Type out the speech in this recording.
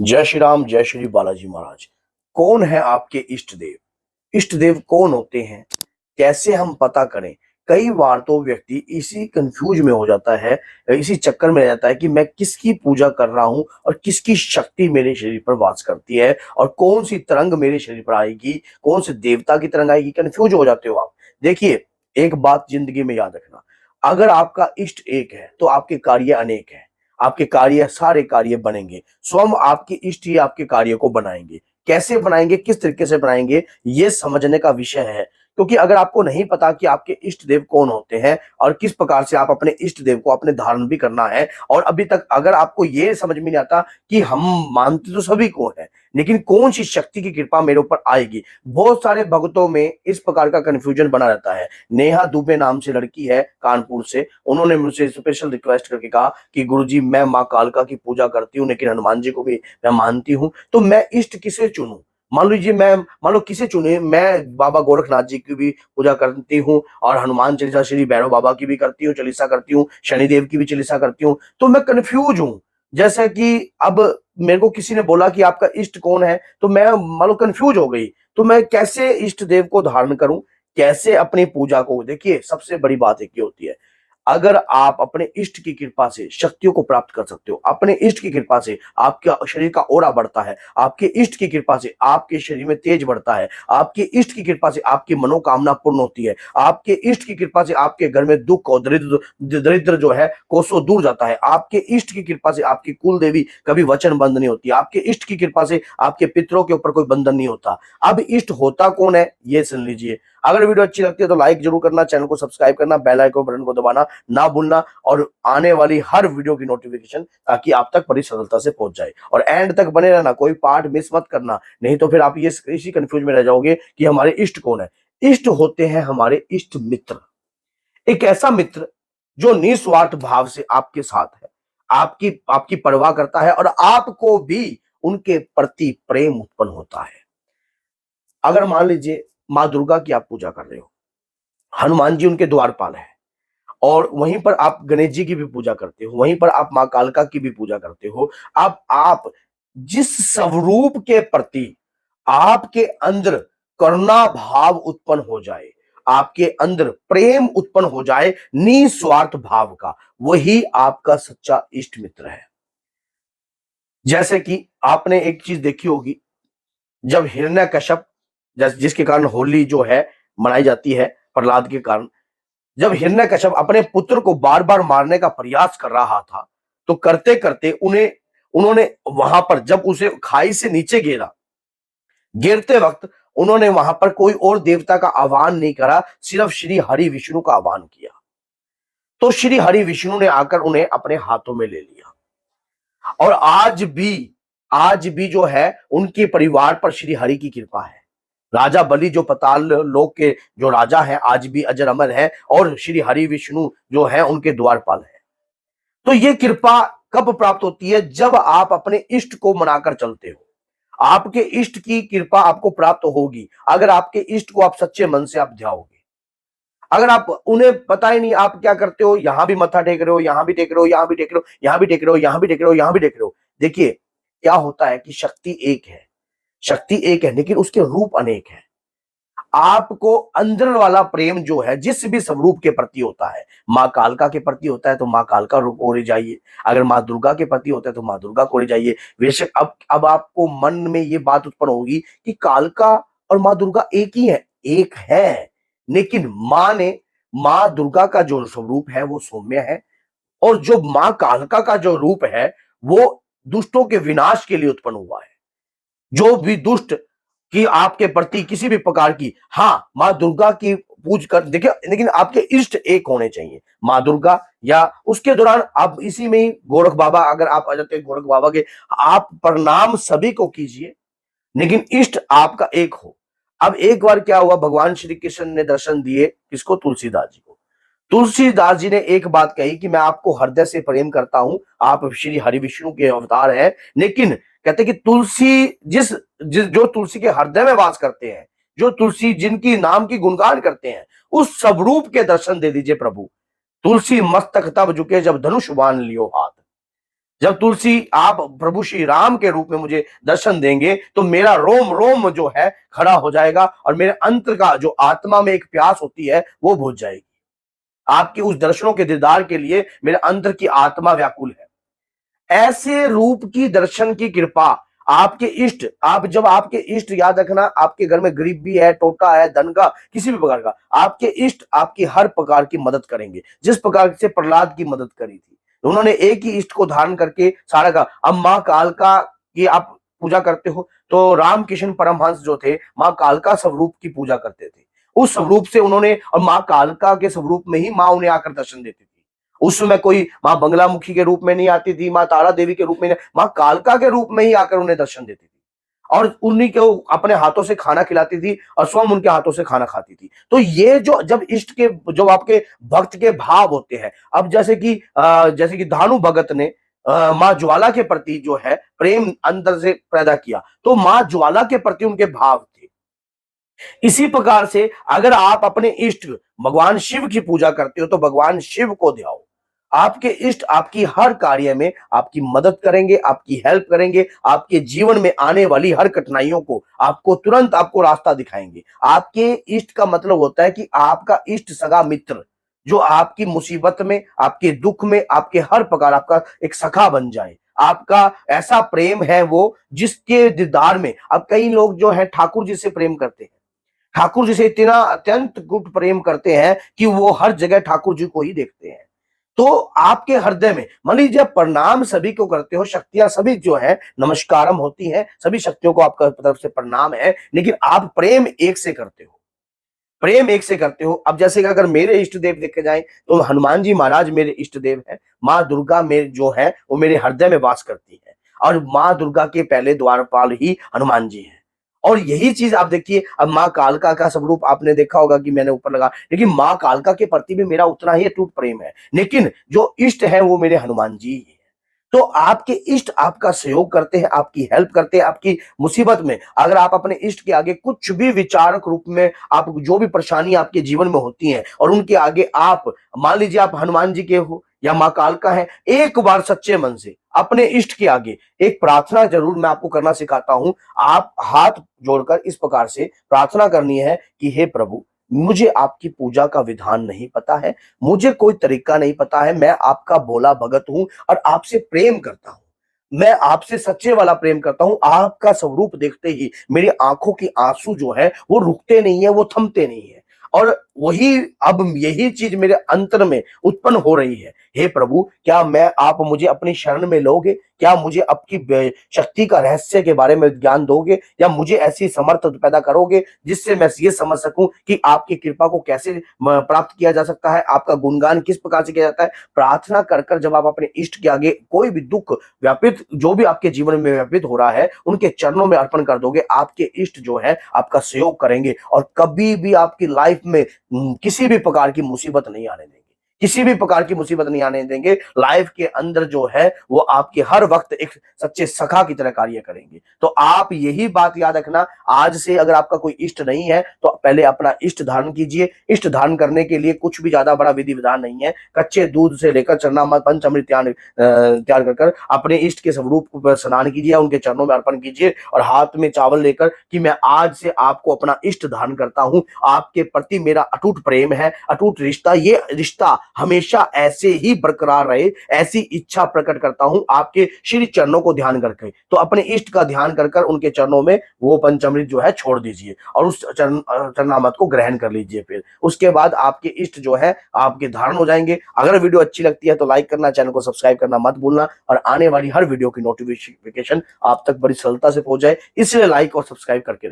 जय श्री राम, जय श्री बालाजी महाराज। कौन है आपके इष्ट देव? इष्ट देव कौन होते हैं? कैसे हम पता करें? कई बार तो व्यक्ति इसी कंफ्यूज में हो जाता है, इसी चक्कर में रह जाता है कि मैं किसकी पूजा कर रहा हूं और किसकी शक्ति मेरे शरीर पर वास करती है और कौन सी तरंग मेरे शरीर पर आएगी, कौन से देवता की तरंग आएगी। कंफ्यूज हो जाते हो आप। देखिए, एक बात जिंदगी में याद रखना, अगर आपका इष्ट एक है तो आपके कार्य अनेक हैं। आपके कार्य, सारे कार्य बनेंगे। स्वयं आपके इष्ट ही आपके कार्य को बनाएंगे। कैसे बनाएंगे, किस तरीके से बनाएंगे, ये समझने का विषय है। क्योंकि अगर आपको नहीं पता कि आपके इष्ट देव कौन होते हैं और किस प्रकार से आप अपने इष्ट देव को अपने धारण भी करना है, और अभी तक अगर आपको ये समझ में नहीं आता कि हम मानते तो सभी को है, लेकिन कौन सी शक्ति की कृपा मेरे ऊपर आएगी। बहुत सारे भक्तों में इस प्रकार का कंफ्यूजन बना रहता है। नेहा दुबे नाम से लड़की है कानपुर से, उन्होंने मुझसे स्पेशल रिक्वेस्ट करके कहा कि गुरुजी मैं माँ कालका की पूजा करती हूँ, लेकिन हनुमान जी को भी मैं मानती हूँ, तो मैं इष्ट किसे चुनूं? मान लो किसे चुने, मैं बाबा गोरखनाथ जी की भी पूजा करती हूँ और हनुमान चालीसा, श्री भैरव बाबा की भी करती हूँ, चालीसा करती हूँ, शनिदेव की भी चालीसा करती हूँ, तो मैं कंफ्यूज हूँ। जैसा कि अब मेरे को किसी ने बोला कि आपका इष्ट कौन है, तो मैं मान लो कंफ्यूज हो गई। तो मैं कैसे इष्ट देव को धारण करूं, कैसे अपनी पूजा को? देखिए, सबसे बड़ी बात एक ये होती है, अगर आप अपने इष्ट की कृपा से शक्तियों को प्राप्त कर सकते हो, अपने इष्ट की कृपा से आपका शरीर का ओरा बढ़ता है, आपके इष्ट की कृपा से आपके शरीर में तेज बढ़ता है, आपके इष्ट की कृपा से आपकी मनोकामना पूर्ण होती है, आपके इष्ट की कृपा से आपके घर में दुख और दरिद्र दरिद्र जो है कोसों दूर जाता है, आपके इष्ट की कृपा से आपकी कुल देवी कभी वचन बंद नहीं होती, आपके इष्ट की कृपा से आपके पितरों के ऊपर कोई बंधन नहीं होता। अब इष्ट होता कौन है, ये सुन लीजिए। अगर वीडियो अच्छी लगती है तो लाइक जरूर करना, चैनल को सब्सक्राइब करना, बेल आइकन बटन को दबाना ना भूलना, और आने वाली हर वीडियो की नोटिफिकेशन ताकि आप तक बड़ी सरलता से पहुंच जाए। और एंड तक बने रहना, कोई पार्ट मिस मत करना, नहीं तो फिर आप ये इसी कंफ्यूज में रह जाओगे कि हमारे इष्ट कौन है। इष्ट होते हैं हमारे इष्ट मित्र। एक ऐसा मित्र जो निस्वार्थ भाव से आपके साथ है, आपकी आपकी परवाह करता है और आपको भी उनके प्रति प्रेम उत्पन्न होता है। अगर मान लीजिए माँ दुर्गा की आप पूजा कर रहे हो, हनुमान जी उनके द्वारपाल है, और वहीं पर आप गणेश जी की भी पूजा करते हो, वहीं पर आप माँ कालका की भी पूजा करते हो। अब आप जिस स्वरूप के प्रति आपके अंदर करुणा भाव उत्पन्न हो जाए, आपके अंदर प्रेम उत्पन्न हो जाए निस्वार्थ भाव का, वही आपका सच्चा इष्ट मित्र है। जैसे कि आपने एक चीज देखी होगी, जब हिरण्यकश्यप, जिसके कारण होली जो है मनाई जाती है प्रहलाद के कारण, जब हिरण्यकश्यप अपने पुत्र को बार बार मारने का प्रयास कर रहा था, तो करते करते उन्होंने वहां पर जब उसे खाई से नीचे गिरते वक्त उन्होंने वहां पर कोई और देवता का आह्वान नहीं करा, सिर्फ श्री हरि विष्णु का आह्वान किया। तो श्री हरि विष्णु ने आकर उन्हें अपने हाथों में ले लिया। और आज भी जो है उनके परिवार पर श्री हरि की कृपा है। राजा बलि जो पाताल लोक के जो राजा हैं, आज भी अजर अमर है, और श्री हरि विष्णु जो है उनके द्वारपाल है। तो ये कृपा कब प्राप्त होती है? जब आप अपने इष्ट को मनाकर चलते हो, आपके इष्ट की कृपा आपको प्राप्त होगी अगर आपके इष्ट को आप सच्चे मन से आप ध्याओगे। अगर आप उन्हें पता ही नहीं आप क्या करते हो, यहां भी मत्था टेक रहे हो, यहां भी टेक रहे हो, यहां भी टेक रहे हो, यहां भी टेक रहे हो, यहां भी टेक रहे हो, यहां भी टेक रहे हो। देखिए, क्या होता है कि शक्ति एक है लेकिन उसके रूप अनेक है। आपको अंदर वाला प्रेम जो है जिस भी स्वरूप के प्रति होता है, माँ कालका के प्रति होता है तो माँ कालका रूप को ले जाइए, अगर माँ दुर्गा के प्रति होता है तो माँ दुर्गा को ले जाइए। बेशक अब आपको मन में ये बात उत्पन्न होगी कि कालका और माँ दुर्गा एक ही है, एक है, लेकिन माँ दुर्गा का जो स्वरूप है वो सौम्य है, और जो माँ कालका का जो रूप है वो दुष्टों के विनाश के लिए उत्पन्न हुआ है। जो भी दुष्ट कि आपके प्रति किसी भी प्रकार की, हाँ, माँ दुर्गा की पूज कर देखिए, लेकिन आपके इष्ट एक होने चाहिए, माँ दुर्गा, या उसके दौरान आप इसी में ही गोरख बाबा, अगर आप आ जाते हैं गोरख बाबा के, आप प्रणाम सभी को कीजिए, लेकिन इष्ट आपका एक हो। अब एक बार क्या हुआ, भगवान श्री कृष्ण ने दर्शन दिए किसको? तुलसीदास जी को। तुलसीदास जी ने एक बात कही कि मैं आपको हृदय से प्रेम करता हूं, आप श्री हरि विष्णु के अवतार हैं, लेकिन कहते कि जो तुलसी के हृदय में वास करते हैं, जो तुलसी जिनकी नाम की गुणगान करते हैं, उस स्वरूप के दर्शन दे दीजिए प्रभु। तुलसी मस्तक तब झुके जब धनुष बाण लियो हाथ। जब तुलसी आप प्रभु श्री राम के रूप में मुझे दर्शन देंगे तो मेरा रोम रोम जो है खड़ा हो जाएगा और मेरे अंतर का जो आत्मा में एक प्यास होती है वो बुझ जाएगी। आपके उस दर्शनों के दीदार के लिए मेरे अंतर की आत्मा व्याकुल है। ऐसे रूप की दर्शन की कृपा आपके इष्ट, आप जब आपके इष्ट, याद रखना, आपके घर में गरीबी है, टोटा है, धन का किसी भी प्रकार का, आपके इष्ट आपकी हर प्रकार की मदद करेंगे। जिस प्रकार से प्रहलाद की मदद करी थी, उन्होंने एक ही इष्ट को धारण करके सारा का। अब माँ कालका की आप पूजा करते हो तो रामकृष्ण परमहंस जो थे माँ कालका स्वरूप की पूजा करते थे। उस स्वरूप से उन्होंने, और माँ कालका के स्वरूप में ही माँ उन्हें आकर दर्शन देती थी। उस समय कोई माँ बंगलामुखी के रूप में नहीं आती थी, माँ तारा देवी के रूप में नहीं, माँ कालका के रूप में ही आकर उन्हें दर्शन देती थी और उन्हीं को अपने हाथों से खाना खिलाती थी और स्वयं उनके हाथों से खाना खाती थी। तो ये जो जब इष्ट के, जो आपके भक्त के भाव होते हैं, अब जैसे कि धानु भगत ने माँ ज्वाला के प्रति जो है प्रेम अंदर से पैदा किया, तो माँ ज्वाला के प्रति उनके भाव थे। इसी प्रकार से अगर आप अपने इष्ट भगवान शिव की पूजा करते हो तो भगवान शिव को ध्याओ। आपके इष्ट आपकी हर कार्य में आपकी मदद करेंगे, आपकी हेल्प करेंगे, आपके जीवन में आने वाली हर कठिनाइयों को आपको तुरंत आपको रास्ता दिखाएंगे। आपके इष्ट का मतलब होता है कि आपका इष्ट सगा मित्र, जो आपकी मुसीबत में, आपके दुख में, आपके हर प्रकार आपका एक सखा बन जाए। आपका ऐसा प्रेम है वो जिसके दीदार में, अब कई लोग जो है ठाकुर जी से प्रेम करते हैं, ठाकुर जी से इतना अत्यंत गुट प्रेम करते हैं कि वो हर जगह ठाकुर जी को ही देखते हैं। तो आपके हृदय में, मान लीजिए प्रणाम सभी को करते हो, शक्तियां सभी जो है नमस्कारम होती हैं, सभी शक्तियों को आपका तरफ से प्रणाम है, लेकिन आप प्रेम एक से करते हो, प्रेम एक से करते हो। अब जैसे कि अगर मेरे इष्ट देव देखे जाएं तो हनुमान जी महाराज मेरे इष्ट देव हैं। माँ दुर्गा मेरे जो है वो मेरे हृदय में वास करती है और माँ दुर्गा के पहले द्वारपाल ही हनुमान जी हैं। और यही चीज आप देखिए, अब माँ कालका का स्वरूप आपने देखा होगा कि मैंने ऊपर लगा, लेकिन माँ कालका के प्रति भी मेरा उतना ही अटूट प्रेम है, लेकिन जो इष्ट है वो मेरे हनुमान जी ही है। तो आपके इष्ट आपका सहयोग करते हैं, आपकी हेल्प करते हैं, आपकी मुसीबत में अगर आप अपने इष्ट के आगे कुछ भी विचारक रूप में, आप जो भी परेशानी आपके जीवन में होती है और उनके आगे आप, मान लीजिए आप हनुमान जी के हो या माँ कालका है, एक बार सच्चे मन से अपने इष्ट के आगे एक प्रार्थना जरूर मैं आपको करना सिखाता हूं। आप हाथ जोड़कर इस प्रकार से प्रार्थना करनी है कि हे प्रभु, मुझे आपकी पूजा का विधान नहीं पता है, मुझे कोई तरीका नहीं पता है, मैं आपका भोला भगत हूं और आपसे प्रेम करता हूं, मैं आपसे सच्चे वाला प्रेम करता हूं। आपका स्वरूप देखते ही मेरी आंखों की आंसू जो है वो रुकते नहीं है, वो थमते नहीं है। और वही, अब यही चीज मेरे अंतर में उत्पन्न हो रही है। हे प्रभु, क्या मैं, आप मुझे अपनी शरण में लोगे? क्या मुझे आपकी शक्ति का रहस्य के बारे में ज्ञान दोगे, या मुझे ऐसी समर्थ पैदा करोगे जिससे मैं ये समझ सकूं कि आपकी कृपा को कैसे प्राप्त किया जा सकता है, आपका गुणगान किस प्रकार से किया जाता है। प्रार्थना कर कर जब आप अपने इष्ट के आगे कोई भी दुख व्यापित, जो भी आपके जीवन में व्यापित हो रहा है, उनके चरणों में अर्पण कर दोगे, आपके इष्ट जो है आपका सहयोग करेंगे और कभी भी आपकी लाइफ में किसी भी प्रकार की मुसीबत नहीं आने देंगे, किसी भी प्रकार की मुसीबत नहीं आने देंगे। लाइफ के अंदर जो है वो आपके हर वक्त एक सच्चे सखा की तरह कार्य करेंगे। तो आप यही बात याद रखना, आज से अगर आपका कोई इष्ट नहीं है तो पहले अपना इष्ट धारण कीजिए। इष्ट धारण करने के लिए कुछ भी ज्यादा बड़ा विधि विधान नहीं है। कच्चे दूध से लेकर चरणामृत पंचामृत तैयार कर अपने इष्ट के स्वरूप पर स्नान कीजिए, उनके चरणों में अर्पण कीजिए और हाथ में चावल लेकर कि मैं आज से आपको अपना इष्ट धारण करता हूं, आपके प्रति मेरा अटूट प्रेम है, अटूट रिश्ता, ये रिश्ता हमेशा ऐसे ही बरकरार रहे, ऐसी इच्छा प्रकट करता हूं आपके श्री चरणों को ध्यान करके। तो अपने इष्ट का ध्यान कर कर उनके चरणों में वो पंचामृत जो है छोड़ दीजिए और उस चरणामृत को ग्रहण कर लीजिए। फिर उसके बाद आपके इष्ट जो है आपके धारण हो जाएंगे। अगर वीडियो अच्छी लगती है तो लाइक करना, चैनल को सब्सक्राइब करना मत भूलना और आने वाली हर वीडियो की नोटिफिकेशन आप तक बड़ी सरलता से पहुंच जाए, इसलिए लाइक और सब्सक्राइब करके